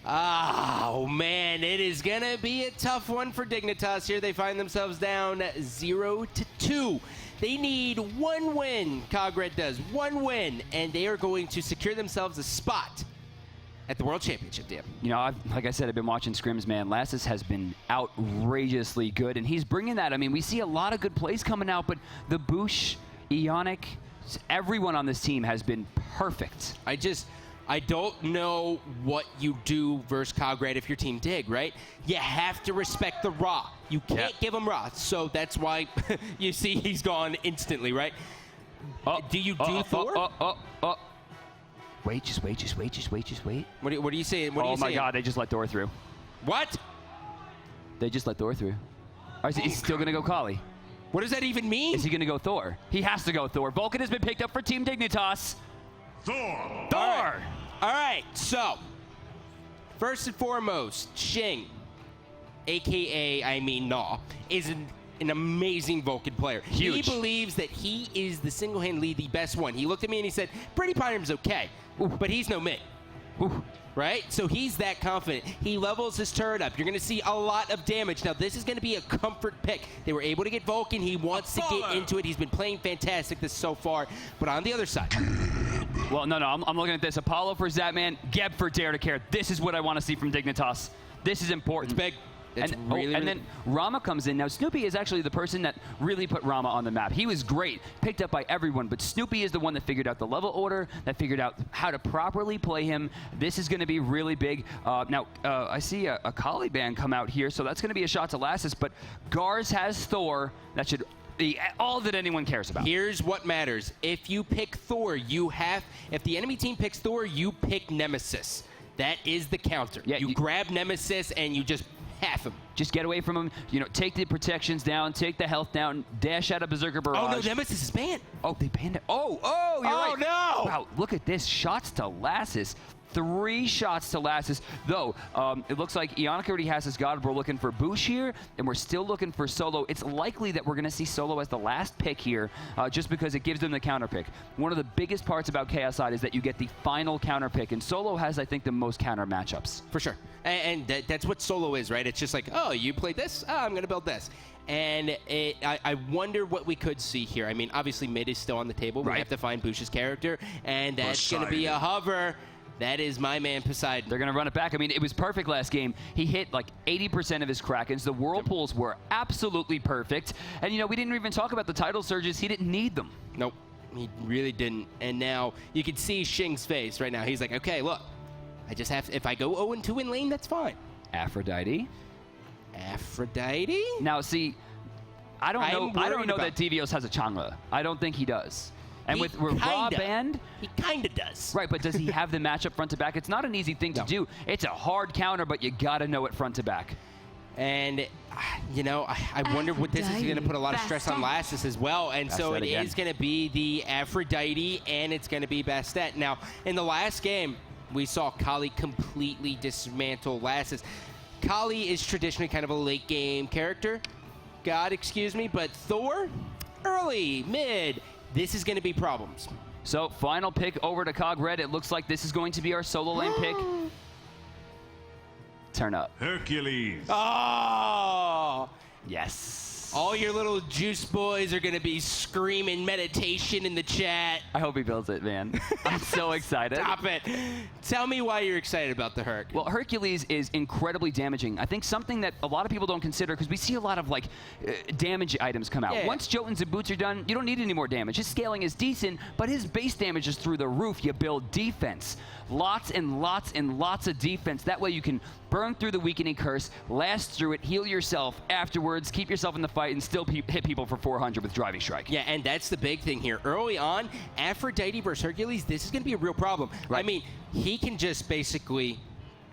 Oh, man, it is going to be a tough one for Dignitas here. They find themselves down 0-2. They need one win, Cog Red does, one win, and they are going to secure themselves a spot at the World Championship, Dan. You know, like I said, I've been watching scrims, man. Lassus has been outrageously good, and he's bringing that. I mean, we see a lot of good plays coming out, but the Boosh, Ionic, everyone on this team has been perfect. I don't know what you do versus Cog Red if you're Team Dig, right? You have to respect the Ra. You can't give him Ra, so that's why you see he's gone instantly, right? Do you do Thor? Wait, just wait. What are you saying? Oh my God, they just let Thor through. What? They just let Thor through. Or is he still going to go Kali? What does that even mean? Is he going to go Thor? He has to go Thor. Vulcan has been picked up for Team Dignitas. Thor! All right, so first and foremost, Xing, a.k.a. Nah, is an amazing Vulcan player. Huge. He believes that he is the single-handedly the best one. He looked at me and he said, Pretty Pyram's okay, but he's no mid. Right? So he's that confident. He levels his turret up. You're going to see a lot of damage. Now, this is going to be a comfort pick. They were able to get Vulcan. He wants to get into it. He's been playing fantastic this so far. But on the other side. Well, no, I'm looking at this. Apollo for Zatman, Geb for Dare to Care. This is what I want to see from Dignitas. This is important. It's big. And then Rama comes in. Now, Snoopy is actually the person that really put Rama on the map. He was great, picked up by everyone, but Snoopy is the one that figured out the level order, that figured out how to properly play him. This is going to be really big. Now, I see a Kali ban come out here, so that's going to be a shot to Lassus, but Gars has Thor. That should be all that anyone cares about. Here's what matters. If you pick Thor, if the enemy team picks Thor, you pick Nemesis. That is the counter. Yeah, you grab Nemesis and you just half him. Just get away from him. You know, take the protections down, take the health down, dash out of Berserker Barrage. Oh, no, Nemesis is banned. Oh, they banned it. Oh, you're right. Oh, no. Wow, look at this. Shots to Lassus. 3 shots to Lassus. Though, it looks like Ionic already has his God. We're looking for Boosh here, and we're still looking for Solo. It's likely that we're going to see Solo as the last pick here, just because it gives them the counter pick. One of the biggest parts about Chaos Side is that you get the final counter pick, and Solo has, I think, the most counter matchups. For sure. And that's what Solo is, right? It's just like, oh, you played this? Oh, I'm going to build this. And I wonder what we could see here. I mean, obviously, mid is still on the table. We have to find Boosh's character, and that's going to be a hover. That is my man, Poseidon. They're going to run it back. I mean, it was perfect last game. He hit like 80% of his Krakens. The Whirlpools were absolutely perfect. And, you know, we didn't even talk about the title surges. He didn't need them. Nope, he really didn't. And now you can see Xing's face right now. He's like, okay, look, I just have to, if I go 0-2 in lane, that's fine. Aphrodite. Now, see, I don't know that Devios has a Changla. I don't think he does. And with Raw banned, he kind of does. Right, but does he have the matchup front to back? It's not an easy thing to do. It's a hard counter, but you got to know it front to back. And, you know, I wonder what this is going to put a lot of stress on Lassus as well. And so it is going to be the Aphrodite, and it's going to be Bastet. Now, in the last game, we saw Kali completely dismantle Lassus. Kali is traditionally kind of a late game character. God, excuse me, but Thor, early, mid, this is going to be problems. So, final pick over to Cog Red. It looks like this is going to be our solo lane pick. Turn up. Hercules. Oh! Yes. All your little juice boys are going to be screaming meditation in the chat. I hope he builds it, man. I'm so excited. Stop it. Tell me why you're excited about the Herc. Well, Hercules is incredibly damaging. I think something that a lot of people don't consider, because we see a lot of like damage items come out. Yeah. Once Jotuns and Boots are done, you don't need any more damage. His scaling is decent, but his base damage is through the roof. You build defense. Lots and lots and lots of defense. That way you can burn through the weakening curse, last through it, heal yourself afterwards, keep yourself in the fight, and still hit people for 400 with Driving Strike. Yeah, and that's the big thing here. Early on, Aphrodite versus Hercules, this is going to be a real problem. Right. I mean, he can just basically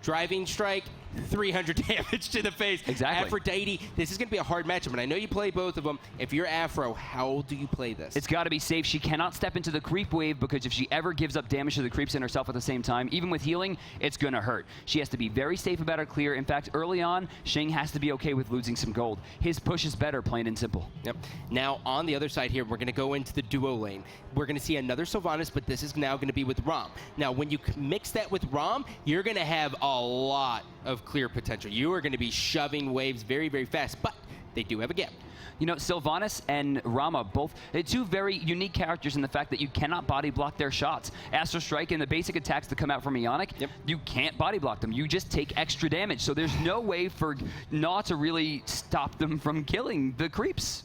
Driving Strike, 300 damage to the face. Exactly. Aphrodite, this is going to be a hard matchup, and I know you play both of them. If you're Afro, how do you play this? It's got to be safe. She cannot step into the creep wave, because if she ever gives up damage to the creeps and herself at the same time, even with healing, it's going to hurt. She has to be very safe about her clear. In fact, early on, Shing has to be okay with losing some gold. His push is better, plain and simple. Yep. Now, on the other side here, we're going to go into the duo lane. We're going to see another Sylvanas, but this is now going to be with Rom. Now, when you mix that with Rom, you're going to have a lot of clear potential. You are going to be shoving waves very, very fast, but they do have a gap. You know, Sylvanas and Rama, both two very unique characters in the fact that you cannot body block their shots. Astral Strike and the basic attacks that come out from Ionic, you can't body block them. You just take extra damage. So there's no way for Gnaw to really stop them from killing the creeps.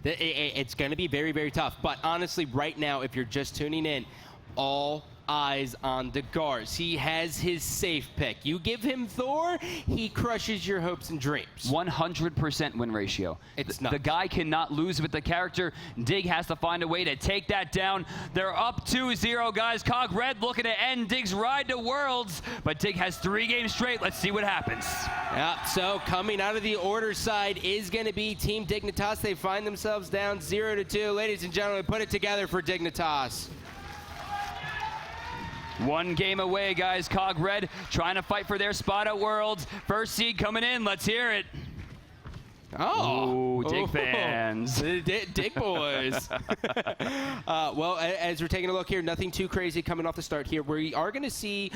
It's going to be very, very tough. But honestly, right now, if you're just tuning in, all eyes on the Gars. He has his safe pick. You give him Thor, he crushes your hopes and dreams. 100% win ratio. It's nuts. The guy cannot lose with the character. Dig has to find a way to take that down. They're up 2-0, guys. Cog Red looking to end Dig's ride to Worlds, but Dig has 3 games straight. Let's see what happens. Yeah, so coming out of the order side is going to be Team Dignitas. They find themselves down 0-2. Ladies and gentlemen, put it together for Dignitas. 1 game away, guys. Cog Red trying to fight for their spot at Worlds. First seed coming in. Let's hear it. Oh, Dig fans. Dig boys. Well, as we're taking a look here, nothing too crazy coming off the start here. We are going to see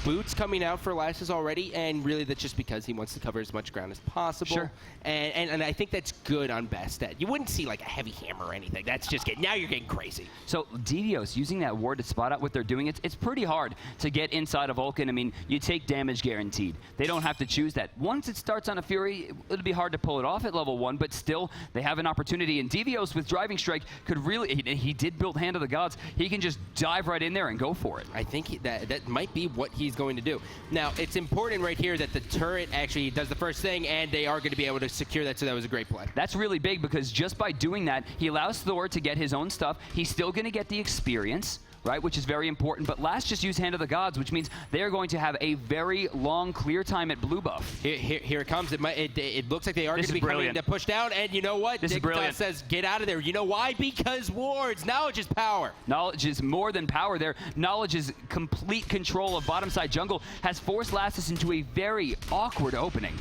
Boots coming out for Lasses already, and really that's just because he wants to cover as much ground as possible. Sure. And I think that's good on Bastet. You wouldn't see like a heavy hammer or anything. That's just now you're getting crazy. So Devios using that ward to spot out what they're doing, it's pretty hard to get inside of Vulcan. I mean, you take damage guaranteed. They don't have to choose that. Once it starts on a Fury, it'll be hard to pull it off at level 1, but still they have an opportunity, and Devios with Driving Strike could really, he did build Hand of the Gods, he can just dive right in there and go for it. I think that might be what he's going to do. Now, it's important right here that the turret actually does the first thing, and they are going to be able to secure that, so that was a great play. That's really big, because just by doing that, he allows Thor to get his own stuff. He's still going to get the experience, right, which is very important. But Last just used Hand of the Gods, which means they're going to have a very long clear time at blue buff. Here it comes. It looks like they are going to be coming to push down. And you know what? Dignitas says, get out of there. You know why? Because wards. Knowledge is power. Knowledge is more than power there. Knowledge is complete control of bottom side jungle, has forced Lassus into a very awkward opening.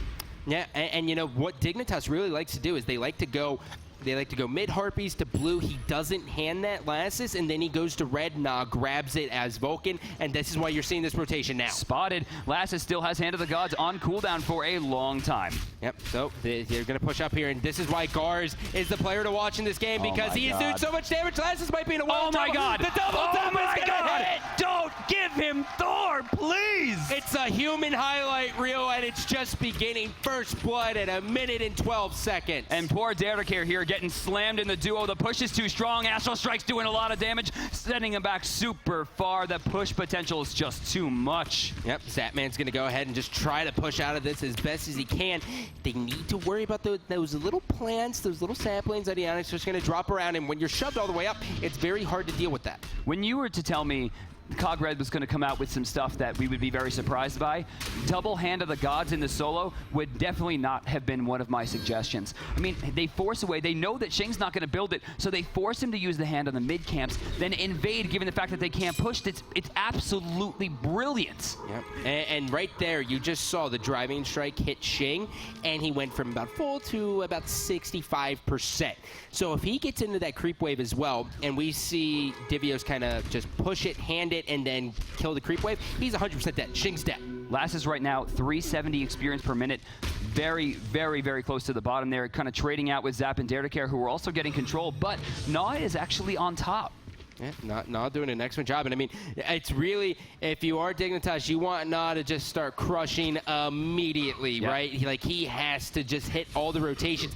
Yeah, and you know what Dignitas really likes to do is they like to go mid Harpies to blue. He doesn't hand that Lassus, and then he goes to red. Nah, grabs it as Vulcan, and this is why you're seeing this rotation now. Spotted. Lassus still has Hand of the Gods on cooldown for a long time. Yep, so they're going to push up here, and this is why Gars is the player to watch in this game, because he is doing so much damage. Lassus might be in a world double. God. The double is going to hit. Don't give him Thor, please. It's a human highlight reel, and it's just beginning. First blood at 1 minute and 12 seconds. And poor Derrick here getting slammed in the duo. The push is too strong. Astral Strike's doing a lot of damage, sending him back super far. The push potential is just too much. Yep, Zatman's going to go ahead and just try to push out of this as best as he can. They need to worry about those little plants, those little saplings that Ionic's just going to drop around, and when you're shoved all the way up, it's very hard to deal with that. When you were to tell me Cog Red was going to come out with some stuff that we would be very surprised by, double Hand of the Gods in the solo would definitely not have been one of my suggestions. I mean, they force away. They know that Shing's not going to build it, so they force him to use the hand on the mid camps, then invade, given the fact that they can't push. It's absolutely brilliant. Yep. And right there, you just saw the Driving Strike hit Shing, and he went from about full to about 65%. So if he gets into that creep wave as well, and we see Devios kind of just push it, hand it, and then kill the creep wave, he's 100% dead. Shing's dead. Lassus right now, 370 experience per minute. Very, very, very close to the bottom there. Kind of trading out with Zap and Derrick, who are also getting control, but Gnaw is actually on top. Yeah, not doing an excellent job. And I mean, it's really, if you are Dignitas, you want Gnaw to just start crushing immediately, right? He has to just hit all the rotations.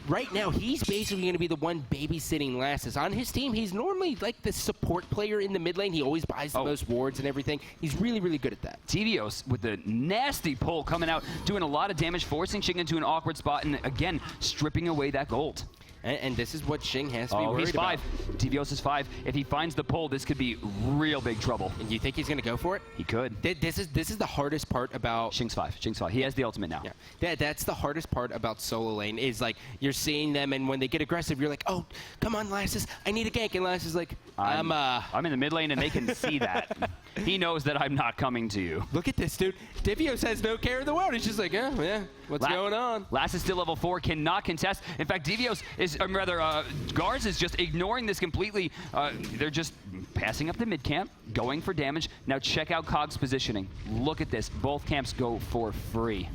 Right now, he's basically going to be the one babysitting Lassus. On his team, he's normally like the support player in the mid lane. He always buys the most wards and everything. He's really, really good at that. Devios with the nasty pull coming out, doing a lot of damage, forcing Shing into an awkward spot, and again, stripping away that gold. And this is what Shing has to be worried he's 5. about. Devios is 5. If he finds the pull, this could be real big trouble. And you think he's going to go for it? He could. This is the hardest part about... Shing's 5. He has the ultimate now. Yeah. That's the hardest part about solo lane is, like, you're seeing them, and when they get aggressive, you're like, oh, come on, Lassus, I need a gank. And Lassus is like, I'm in the mid lane, and they can see that. He knows that I'm not coming to you. Look at this, dude. Devios has no care in the world. He's just like, yeah, what's going on? Lassus is still level 4, cannot contest. In fact, Devios is, Garz is just ignoring this completely. They're just passing up the mid camp, going for damage. Now check out Cog's positioning. Look at this. Both camps go for free.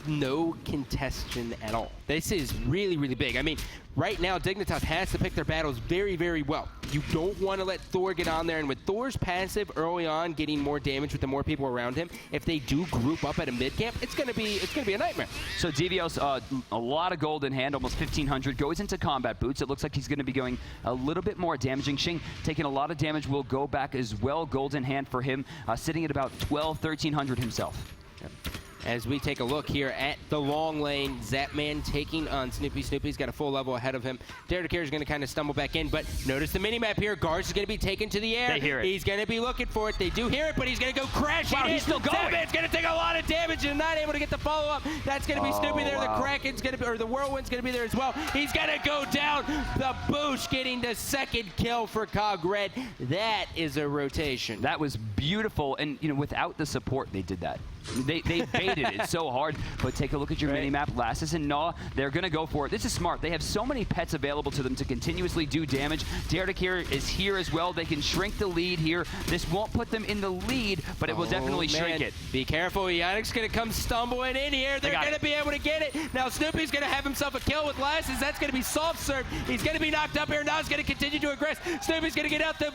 No contestation at all. This is really, really big. I mean, right now, Dignitas has to pick their battles very, very well. You don't want to let Thor get on there, and with Thor's passive early on, getting more damage with the more people around him, if they do group up at a mid camp, it's gonna be a nightmare. So Devios, a lot of gold in hand, almost 1,500, goes into combat boots. It looks like he's going to be going a little bit more damaging. Shing taking a lot of damage, will go back as well. Gold in hand for him, sitting at about 1,300 himself. Yep. As we take a look here at the long lane, Zapman taking on Snoopy. Snoopy's got a full level ahead of him. Derek is going to kind of stumble back in, but notice the mini-map here. Garz is going to be taken to the air. They hear it. He's going to be looking for it. They do hear it, but he's going to go crashing. Wow, he's still going. Zapman's going to take a lot of damage and not able to get the follow-up. That's going to be Snoopy there. Wow. The Kraken's going to be, or the Whirlwind's going to be there as well. He's going to go down. The Boosh getting the second kill for Cog Red. That is a rotation. That was beautiful, and without the support, they did that. They baited it so hard, but take a look at your mini-map. Lassus and Gnaw, they're going to go for it. This is smart. They have so many pets available to them to continuously do damage. Derek here is here as well. They can shrink the lead here. This won't put them in the lead, but it will definitely shrink it. Be careful. Yannick's going to come stumbling in here. They're going to be able to get it. Now Snoopy's going to have himself a kill with Lassus. That's going to be soft serve. He's going to be knocked up here. Now he's going to continue to aggress. Snoopy's going to get out the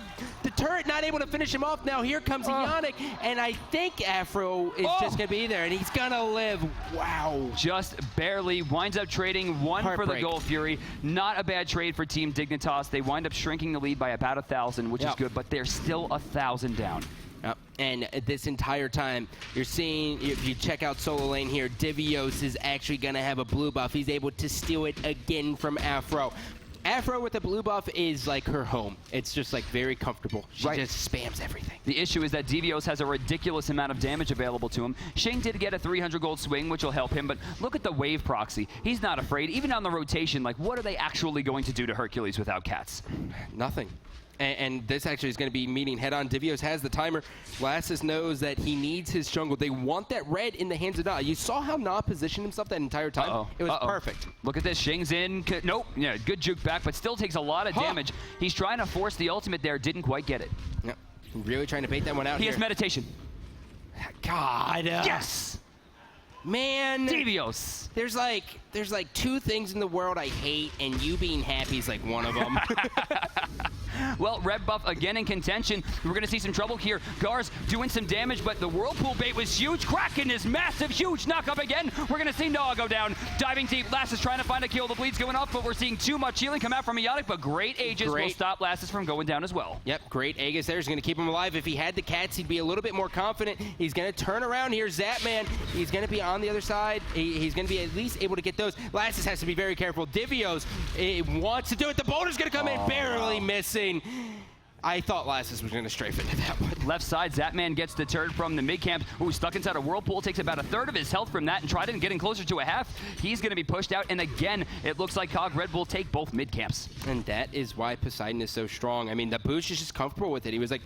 turret, not able to finish him off. Now here comes Yannick, and I think Afro is just going to be there, and he's going to live. Wow. Just barely. Winds up trading one for the Gold Fury. Not a bad trade for Team Dignitas. They wind up shrinking the lead by about 1,000, which is good, but they're still 1,000 down. Yep. And this entire time, you're seeing, if you check out solo lane here, Devios is actually going to have a blue buff. He's able to steal it again from Afro. Afro with the blue buff is like her home. It's just like very comfortable. She just spams everything. The issue is that Devios has a ridiculous amount of damage available to him. Shing did get a 300 gold swing, which will help him, but look at the wave proxy. He's not afraid. Even on the rotation, like, what are they actually going to do to Hercules without cats? Nothing. And this actually is going to be meeting head-on. Devios has the timer. Lassus knows that he needs his jungle. They want that red in the hands of Na. You saw how Na positioned himself that entire time? It was perfect. Look at this. Shing's in. Nope. Yeah, good juke back, but still takes a lot of damage. He's trying to force the ultimate there. Didn't quite get it. Yep. Really trying to bait that one out He has meditation. God. Yes. Man. Devios. There's like two things in the world I hate, and you being happy is like one of them. Well, red buff again in contention. We're going to see some trouble here. Garz doing some damage, but the Whirlpool bait was huge. Kraken is massive, huge knock-up again. We're going to see Noah go down. Diving deep. Lassus trying to find a kill. The bleed's going up, but we're seeing too much healing come out from Yannick, but great Aegis will stop Lassus from going down as well. Yep, great Aegis there. He's going to keep him alive. If he had the cats, he'd be a little bit more confident. He's going to turn around here. Zapman, he's going to be on the other side. He's going to be at least able to get those. Lassus has to be very careful. Devios wants to do it. The boulder's going to come in, barely missing. I thought Lassus was going to strafe into that one. Left side, Zapman gets deterred from the mid camp. Ooh, stuck inside a Whirlpool, takes about a third of his health from that, and Trident getting closer to a half. He's going to be pushed out, and again, it looks like Cog Red will take both mid camps. And that is why Poseidon is so strong. I mean, the Boosh is just comfortable with it. He was like,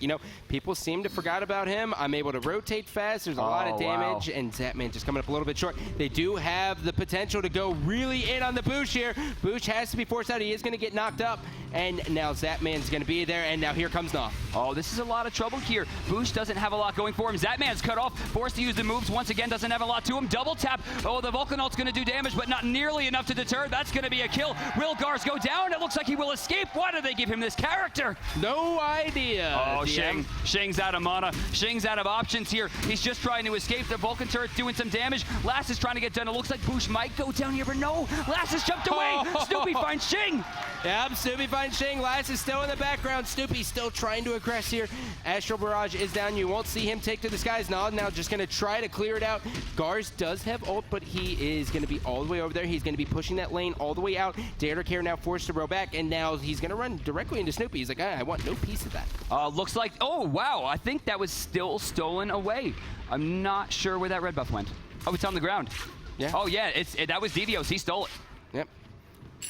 people seem to forgot about him. I'm able to rotate fast. There's a lot of damage, and Zapman just coming up a little bit short. They do have the potential to go really in on the Boosh here. Boosh has to be forced out. He is going to get knocked up, and now Zapman's going to be there, and now here comes Na. Oh, this is a lot of trouble here. Boosh doesn't have a lot going for him. Zapman's cut off, forced to use the moves. Once again, doesn't have a lot to him. Double tap. Oh, the Vulcan ult's going to do damage, but not nearly enough to deter. That's going to be a kill. Will Garz go down? It looks like he will escape. Why did they give him this character? No idea. Oh, Shing's out of mana. Shing's out of options here. He's just trying to escape. The Vulcan turret's doing some damage. Lassus is trying to get done. It looks like Boosh might go down here, but no. Lassus jumped away. Snoopy finds Shing. Yep, Snoopy finds Shing. Lass is still in the background. Snoopy still trying to aggress here. Astral Barrage is down. You won't see him take to the skies. Nod now just going to try to clear it out. Gars does have ult, but he is going to be all the way over there. He's going to be pushing that lane all the way out. Dare now forced to row back, and now he's going to run directly into Snoopy. He's like, I want no piece of that. Looks like, oh, wow. I think that was still stolen away. I'm not sure where that red buff went. Oh, it's on the ground. Yeah. Oh, yeah, that was Devios. He stole it. Yep.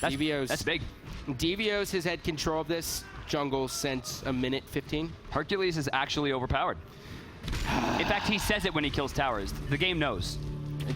Devios. That's big. Devios has had control of this jungle since a minute 15. Hercules is actually overpowered. In fact, he says it when he kills towers. The game knows.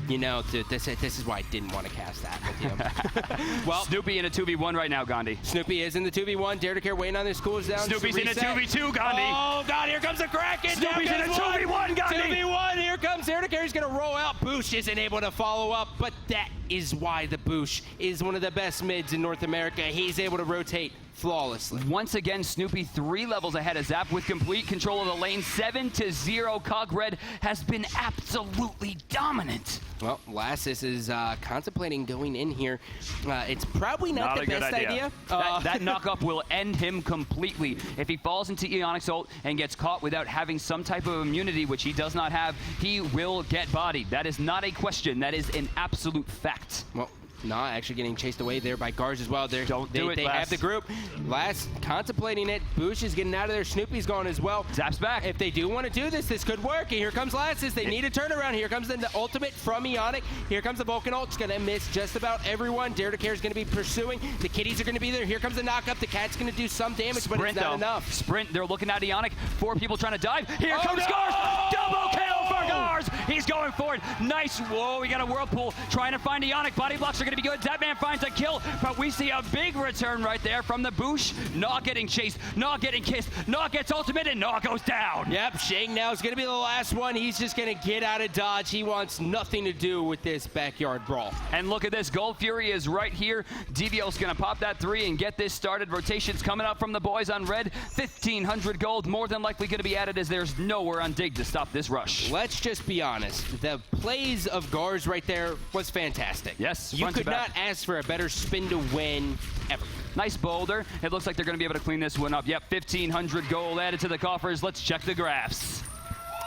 You know, dude, this is why I didn't want to cast that with you. Well, Snoopy in a 2v1 right now, Gandhi. Snoopy is in the 2v1. Dare to Care waiting on his cools down. Snoopy's in a 2v2, Gandhi. Oh, God, here comes the Kraken. Snoopy's in a 2v1, Gandhi. 2v1, here comes Dare to Care. He's going to roll out. Boosh isn't able to follow up, but that is why the Boosh is one of the best mids in North America. He's able to rotate flawlessly. Once again, Snoopy 3 levels ahead of Zap with complete control of the lane. 7-0. Cog Red has been absolutely dominant. Well, Lassus is contemplating going in here. It's probably not the best idea. That knock-up will end him completely. If he falls into Eonic's ult and gets caught without having some type of immunity, which he does not have, he will get bodied. That is not a question. That is an absolute fact. Well, Nah, actually getting chased away there by Gars as well. They have the group. Lass contemplating it. Boosh is getting out of there. Snoopy's gone as well. Zap's back. If they do want to do this, this could work. And here comes Lassus. They need a turnaround. Here comes the ultimate from Eonic. Here comes the Vulcan ult. It's going to miss just about everyone. Dare to Care is going to be pursuing. The kitties are going to be there. Here comes the knock up. The cat's going to do some damage, but it's not enough. Sprint. They're looking at Eonic. 4 people trying to dive. Here comes Gars. Double kill for Gars. He's going for it. Nice. Whoa, we got a whirlpool trying to find Eonic. Body blocks are going to be good. Zapman finds a kill, but we see a big return right there from the Boosh. Not getting chased, not getting kissed, not gets ultimate, and not goes down. Yep, Shang now is going to be the last one. He's just going to get out of dodge. He wants nothing to do with this backyard brawl. And look at this. Gold Fury is right here. DVL's going to pop that 3 and get this started. Rotations coming up from the boys on red. 1,500 gold, more than likely going to be added as there's nowhere on Dig to stop this rush. Let's just be honest. The plays of Gars right there was fantastic. Yes, you could not ask for a better spin to win ever. Nice boulder. It looks like they're going to be able to clean this one up. Yep, 1,500 gold added to the coffers. Let's check the graphs.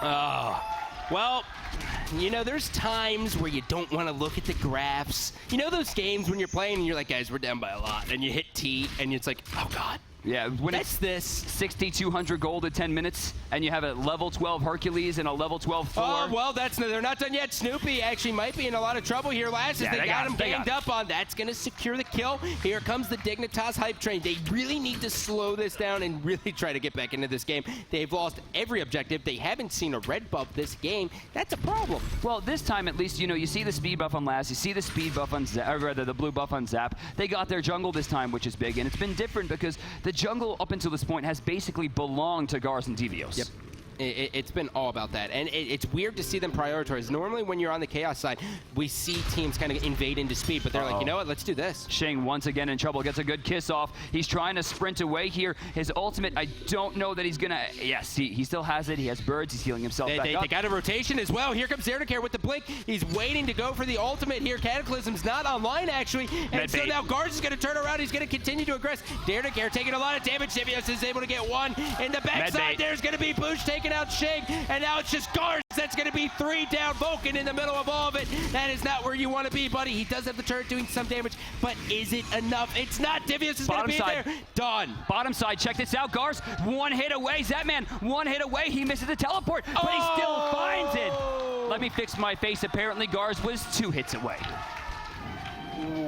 Well, you know, there's times where you don't want to look at the graphs. You know those games when you're playing and you're like, guys, we're down by a lot, and you hit T, and it's like, oh, God. Yeah, when it's this 6,200 gold at 10 minutes, and you have a level 12 Hercules and a level 12 Thor. Oh, well, they're not done yet. Snoopy actually might be in a lot of trouble here. Lassus, they got him ganged up on. That's going to secure the kill. Here comes the Dignitas hype train. They really need to slow this down and really try to get back into this game. They've lost every objective. They haven't seen a red buff this game. That's a problem. Well, this time at least, you know, you see the speed buff on Lass, you see the speed buff on Zap, or rather the blue buff on Zap. They got their jungle this time, which is big, and it's been different because the jungle up until this point has basically belonged to Gars and Devios. Yep. It's been all about that, and it's weird to see them prioritize. Normally when you're on the Chaos side, we see teams kind of invade into speed, but they're like, you know what, let's do this. Shang once again in trouble, gets a good kiss off. He's trying to sprint away here. His ultimate, I don't know that he's gonna, yes, he still has it. He has birds, he's healing himself back up. They got a rotation as well. Here comes Dare to Care with the blink. He's waiting to go for the ultimate here. Cataclysm's not online actually, and so now Gars is gonna turn around. He's gonna continue to aggress. Dare to Care taking a lot of damage. Devios is able to get one. In the backside, there's gonna be Boosh taking out Shang. And now it's just Gars. That's going to be 3 down. Vulcan in the middle of all of it. That is not where you want to be, buddy. He does have the turret doing some damage, but is it enough? It's not. Devios is going to be there. Done. Bottom side, check this out. Gars, 1 hit away. Zapman, 1 hit away. He misses the teleport, but he still finds it. Let me fix my face. Apparently, Gars was 2 hits away.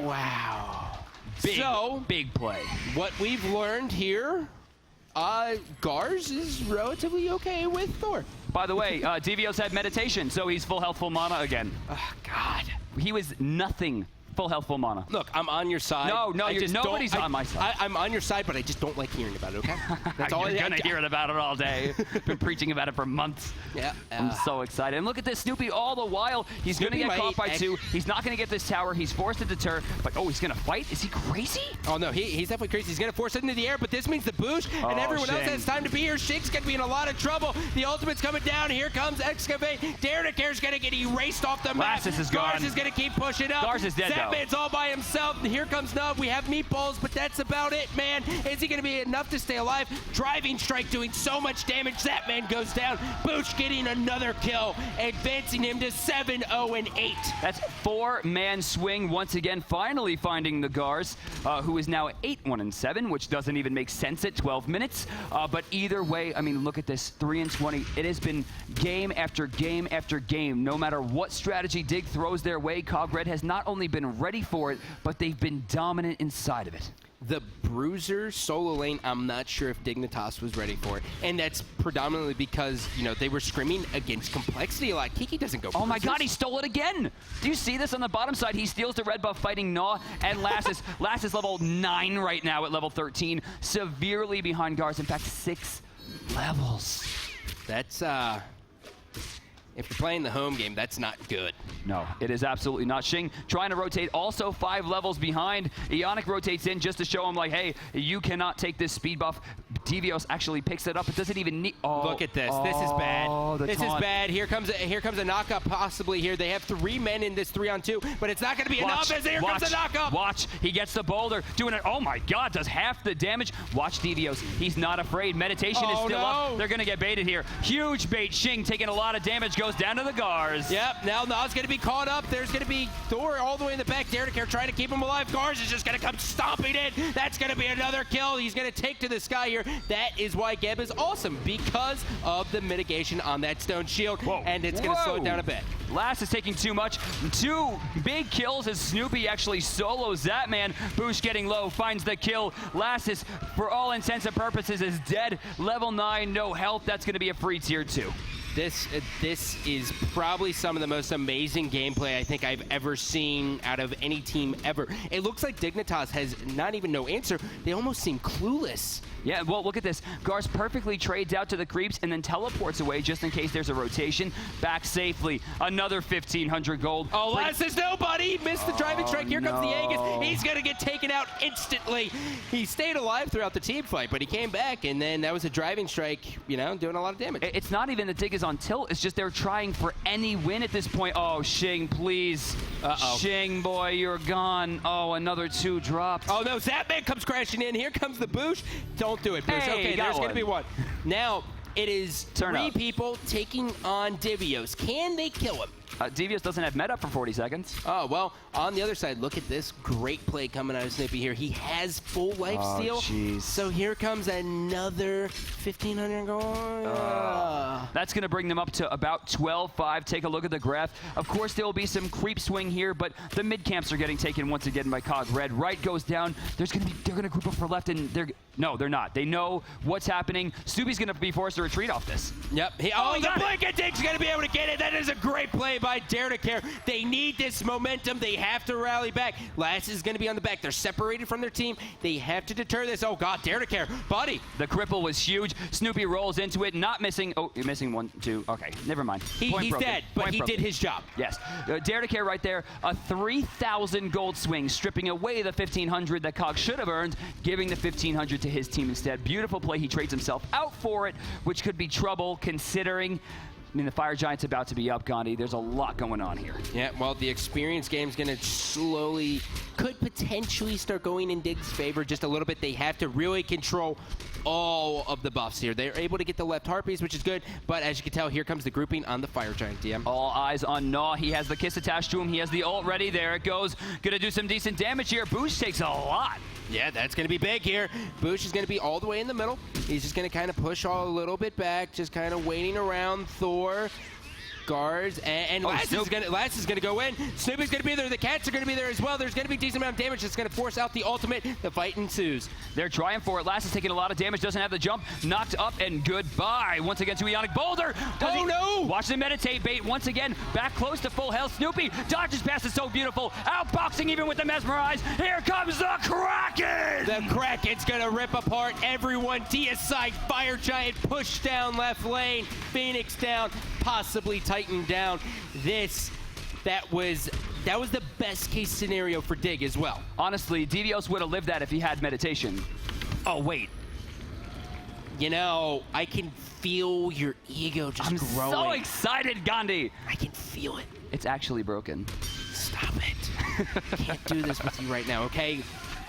Wow. Big play. What we've learned here, Gars is relatively okay with Thor. By the way, Devios had meditation, so he's full health, full mana again. Oh, God. He was nothing. Full health, full mana. Look, I'm on your side. No, nobody's on my side. I'm on your side, but I just don't like hearing about it, okay? That's all. You're gonna hear about it all day. Been preaching about it for months. Yeah. I'm so excited. And look at this, Snoopy all the while. He's gonna get caught by 2. He's not gonna get this tower. He's forced to deter, but he's gonna fight? Is he crazy? Oh, no, he's definitely crazy. He's gonna force it into the air, but this means the Boosh and everyone else has time to be here. Shig's gonna be in a lot of trouble. The ultimate's coming down. Here comes Excavate. Dare to Care's gonna get erased off the map. Lassus is gone. Gars is gonna keep pushing up. Gars is dead, Zapman's all by himself. Here comes Nub. We have meatballs, but that's about it, man. Is he going to be enough to stay alive? Driving strike doing so much damage. Zapman goes down. Boosh getting another kill, advancing him to 7-0-8. That's 4-man swing once again, finally finding the Gars, who is now 8-1-7, which doesn't even make sense at 12 minutes. But either way, I mean, look at this, 3-20. It has been game after game after game. No matter what strategy Dig throws their way, Cog Red has not only been ready for it, but they've been dominant inside of it. The Bruiser solo lane, I'm not sure if Dignitas was ready for it. And that's predominantly because, you know, they were screaming against complexity a lot. Kiki doesn't go Oh my god, he stole it again! Do you see this on the bottom side? He steals the red buff fighting Gnaw and Lassus. Lassus level 9 right now at level 13. Severely behind Gars. In fact, 6 levels. That's, if you're playing the home game, that's not good. No, it is absolutely not. Xing trying to rotate, also 5 levels behind. Ionic rotates in just to show him, like, hey, you cannot take this speed buff. Devios actually picks it up. It doesn't even need... Oh, look at this. This is bad. This is bad. Here comes a knockup possibly here. They have 3 men in this 3-on-2, but it's not going to be enough as here comes the knockup. Watch. He gets the boulder. Doing it. Oh, my God. Does half the damage. Watch Devios. He's not afraid. Meditation is still up. They're going to get baited here. Huge bait. Xing taking a lot of damage. Goes down to the Gars. Yep. Now Na's going to be caught up. There's going to be Thor all the way in the back. Derek trying to keep him alive. Gars is just going to come stomping in. That's going to be another kill. He's going to take to the sky here. That is why Geb is awesome, because of the mitigation on that stone shield. Whoa. And it's going to slow it down a bit. Last is taking too much. 2 big kills as Snoopy actually solos that man. Boosh getting low, finds the kill. Last is, for all intents and purposes, is dead. Level 9, no health. That's going to be a free tier 2. This is probably some of the most amazing gameplay I think I've ever seen out of any team ever. It looks like Dignitas has not even no answer. They almost seem clueless. Yeah, well, look at this. Gars perfectly trades out to the creeps and then teleports away just in case there's a rotation. Back safely. Another 1,500 gold. Oh, Last is nobody. Missed the driving strike. Here comes the Aegis. He's going to get taken out instantly. He stayed alive throughout the team fight, but he came back, and then that was a driving strike, you know, doing a lot of damage. It's not even that Dig is on tilt. It's just they're trying for any win at this point. Oh, Xing, please. Xing, boy, you're gone. Oh, another 2 dropped. Oh, no. Zapman comes crashing in. Here comes the Boosh. Don't do it, Boosh. Hey, okay, there's going to be 1. Now, it is 3 people taking on Devios. Can they kill him? Devios doesn't have med up for 40 seconds. Oh, well, on the other side, look at this great play coming out of Snoopy here. He has full life steal. Geez. So here comes another 1,500 gold. That's going to bring them up to about 12-5. Take a look at the graph. Of course, there will be some creep swing here, but the mid camps are getting taken once again by Cog Red. Right goes down. They're going to group up for left, and they're not. They know what's happening. Snoopy's going to be forced to retreat off this. Yep. The blink and Dig's going to be able to get it. That is a great play by Dare to Care. They need this momentum. They have to rally back. Last is going to be on the back. They're separated from their team. They have to deter this. Oh, God, Dare to Care. Buddy. The cripple was huge. Snoopy rolls into it, not missing. Oh, you're missing 1, 2. Okay, never mind. He's dead, but he did his job. Yes. Dare to Care right there. A 3,000 gold swing, stripping away the 1,500 that Cog should have earned, giving the 1,500 to his team instead. Beautiful play. He trades himself out for it, which could be trouble considering... I mean, the Fire Giant's about to be up, Gandhi. There's a lot going on here. Yeah, well, the experience game's going to could potentially start going in Dig's favor just a little bit. They have to really control all of the buffs here. They're able to get the left Harpies, which is good, but as you can tell, here comes the grouping on the Fire Giant, DM. All eyes on Gnaw. He has the kiss attached to him. He has the ult ready. There it goes. Gonna do some decent damage here. Boosh takes a lot. Yeah, that's going to be big here. Boosh is going to be all the way in the middle. He's just going to kind of push a little bit back, just kind of waiting around Thor. Gars, and Last is going to go in. Snoopy's going to be there. The cats are going to be there as well. There's going to be a decent amount of damage that's going to force out the ultimate. The fight ensues. They're trying for it. Last is taking a lot of damage. Doesn't have the jump. Knocked up and goodbye. Once again to Ionic Boulder. No! Watch the meditate bait once again. Back close to full health. Snoopy dodges past it so beautiful. Outboxing even with the mesmerize. Here comes the Kraken! The Kraken's going to rip apart everyone. DS side, Fire Giant pushed down left lane. Phoenix down, possibly Titan down. That was the best case scenario for Dig as well. Honestly, Devios would have lived that if he had meditation. Oh, wait. you know, I can feel your ego just growing. I'm so excited, Gandhi. I can feel it. It's actually broken. Stop it. I can't do this with you right now, okay?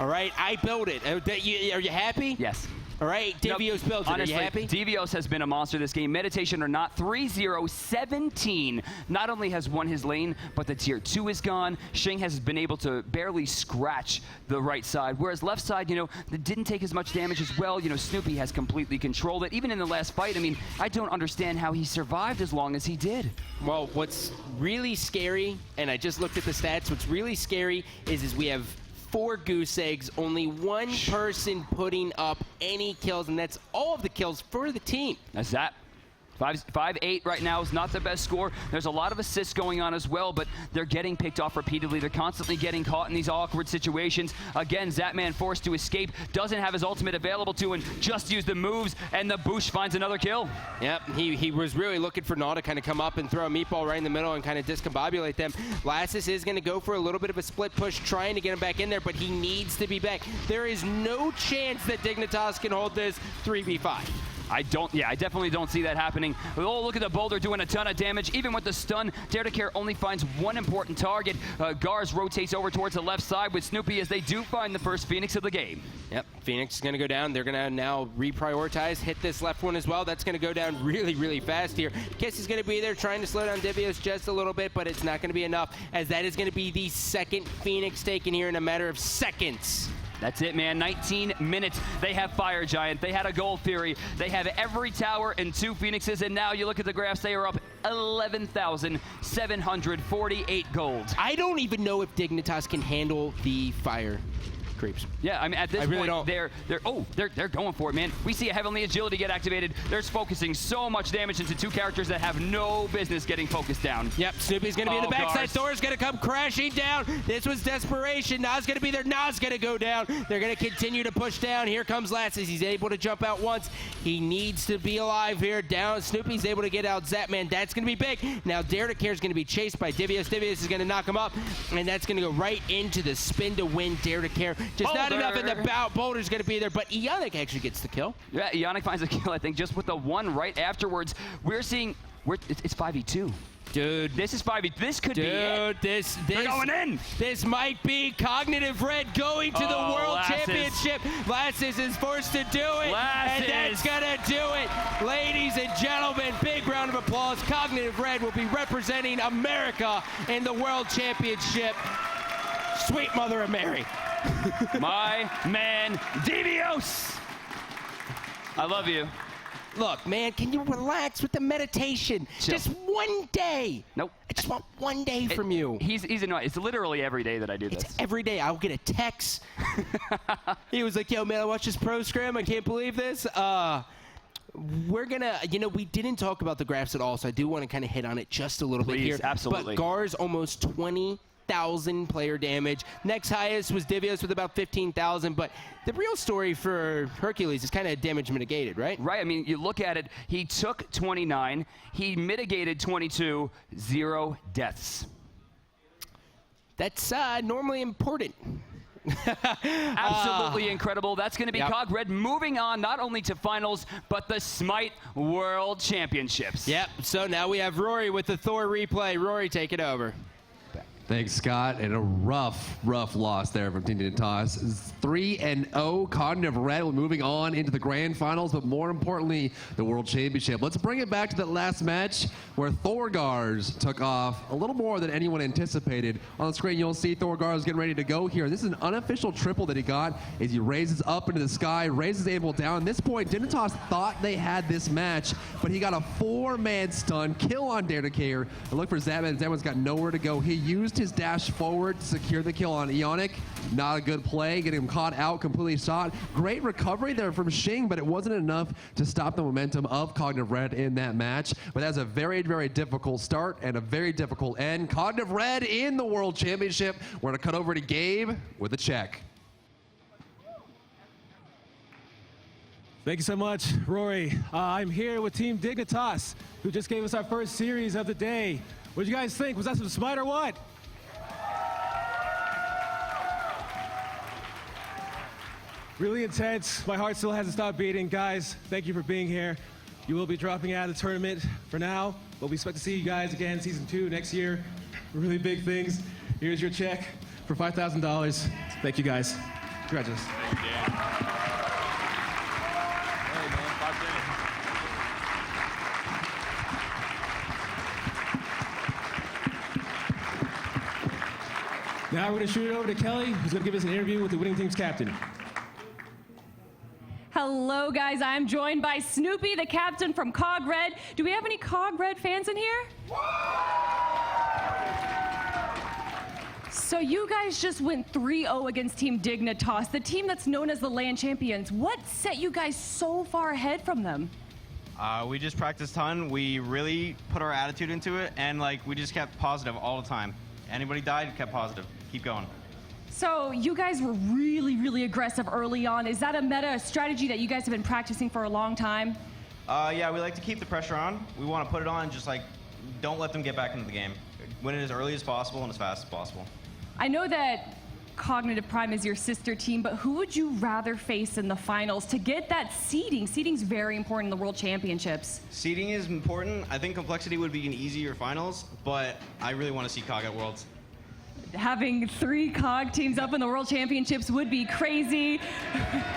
All right, I built it. Are you happy? Yes. All right, Devios built it. Honestly, Are you happy? Devios has been a monster this game. Meditation or not, 3-0-17. Not only has won his lane, but the tier 2 is gone. Shing has been able to barely scratch the right side, whereas left side, you know, didn't take as much damage as well. You know, Snoopy has completely controlled it. Even in the last fight, I mean, I don't understand how he survived as long as he did. Well, what's really scary, and I just looked at the stats, what's really scary is we have 4 goose eggs, only 1 person putting up any kills, and that's all of the kills for the team. That's that. 5-8 right now is not the best score. There's a lot of assists going on as well, but they're getting picked off repeatedly. They're constantly getting caught in these awkward situations. Again, Zatman forced to escape, doesn't have his ultimate available to, and just used the moves, and the Boosh finds another kill. Yep, he was really looking for Naw to kind of come up and throw a meatball right in the middle and kind of discombobulate them. Lassus is going to go for a little bit of a split push, trying to get him back in there, but he needs to be back. There is no chance that Dignitas can hold this 3v5. I definitely don't see that happening. Oh, look at the boulder doing a ton of damage. Even with the stun, Dare to Care only finds 1 important target. Gars rotates over towards the left side with Snoopy as they do find the first Phoenix of the game. Yep, Phoenix is going to go down. They're going to now reprioritize, hit this left one as well. That's going to go down really, really fast here. Kiss is going to be there trying to slow down Devios just a little bit, but it's not going to be enough, as that is going to be the second Phoenix taken here in a matter of seconds. That's it, man. 19 minutes. They have Fire Giant. They had a Gold Fury. They have every tower and 2 Phoenixes. And now you look at the graphs, they are up 11,748 gold. I don't even know if Dignitas can handle the fire creeps. Yeah, I mean, at this point, they're going for it, man. We see a Heavenly Agility get activated. They're focusing so much damage into 2 characters that have no business getting focused down. Yep, Snoopy's going to be in the backside. Thor's going to come crashing down. This was desperation. Nas going to be there. Nas going to go down. They're going to continue to push down. Here comes Lassus. He's able to jump out once. He needs to be alive here. Down. Snoopy's able to get out Zatman. That's going to be big. Now Dare to Care is going to be chased by Devios. Devios is going to knock him up, and that's going to go right into the spin to win Dare to Care. Just not enough in the bout. Boulder's going to be there, but Ionic actually gets the kill. Yeah, Ionic finds a kill, I think, just with the 1 right afterwards. We're seeing, it's 5v2. Dude. This is 5v. This could be it. They're going in. This might be Cognitive Red going to the World Championship. Lassus is forced to do it. And that's going to do it. Ladies and gentlemen, big round of applause. Cognitive Red will be representing America in the World Championship. Sweet Mother of Mary. My man, Devios. I love you. Look, man, can you relax with the meditation? Chill. Just one day. Nope. I just want one day from you. He's annoying. It's literally every day that I do this. It's every day. I'll get a text. He was like, yo, man, I watched this pro scrim. I can't believe this. We're going to, you know, we didn't talk about the graphs at all, so I do want to kind of hit on it just a little bit here. Absolutely. But Gars almost 20,000 player damage. Next highest was Devios with about 15,000, but the real story for Hercules is kind of damage mitigated, right? Right. I mean, you look at it, he took 29, he mitigated 22, 0 deaths. That's normally important. Absolutely incredible. That's going to be Cog Red moving on not only to finals, but the Smite World Championships. Yep. So now we have Rory with the Thor replay. Rory, take it over. Thanks, Scott. And a rough loss there from Team Dignitas. 3-0. Cognitive Red moving on into the grand finals, but more importantly, the World Championship. Let's bring it back to that last match where Thorgars took off a little more than anyone anticipated. On the screen, you'll see Thorgars getting ready to go here. This is an unofficial triple that he got as he raises up into the sky, raises Abel down. At this point, Dignitas thought they had this match, but he got a 4-man stun, kill on Dare to Care. And look for Zatman. Zatman's got nowhere to go. He used his dash forward to secure the kill on Ionic. Not a good play, getting him caught out, completely shot. Great recovery there from Shing, but it wasn't enough to stop the momentum of Cognitive Red in that match. But that's a very, very difficult start and a very difficult end. Cognitive Red in the World Championship. We're going to cut over to Gabe with a check. Thank you so much, Rory. I'm here with Team Dignitas, who just gave us our first series of the day. What did you guys think? Was that some Smite or what? really intense. My heart still hasn't stopped beating. Guys, thank you for being here. You will be dropping out of the tournament for now, but we expect to see you guys again season 2 next year. Really big things. Here's your check for $5,000. Thank you, guys. Congratulations. Thank you, Dan. Hey, man, 5 grand. Now we're going to shoot it over to Kelly, who's going to give us an interview with the winning team's captain. Hello, guys. I'm joined by Snoopy, the captain from Cog Red. Do we have any Cog Red fans in here? So you guys just went 3-0 against Team Dignitas, the team that's known as the LAN champions. What set you guys so far ahead from them? We just practiced a ton. We really put our attitude into it, and we just kept positive all the time. Anybody died, kept positive. Keep going. So you guys were really, really aggressive early on. Is that a meta strategy that you guys have been practicing for a long time? Yeah, we like to keep the pressure on. We want to put it on and just don't let them get back into the game. Win it as early as possible and as fast as possible. I know that Cognitive Prime is your sister team, but who would you rather face in the finals to get that seeding? Seeding's very important in the World Championships. Seeding is important. I think Complexity would be an easier finals, but I really want to see Cog at Worlds. Having 3 Cog teams up in the World Championships would be crazy.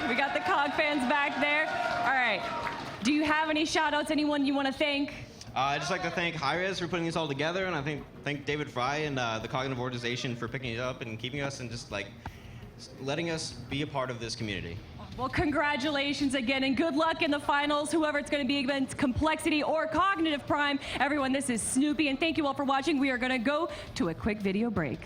We got the Cog fans back there. All right. Do you have any shout-outs, anyone you want to thank? I'd just like to thank hi-rez for putting this all together, and I thank David Fry and the Cognitive Organization for picking it up and keeping us and just letting us be a part of this community. Well, congratulations again, and good luck in the finals, whoever it's going to be against Complexity or Cognitive Prime. Everyone, this is Snoopy, and thank you all for watching. We are going to go to a quick video break.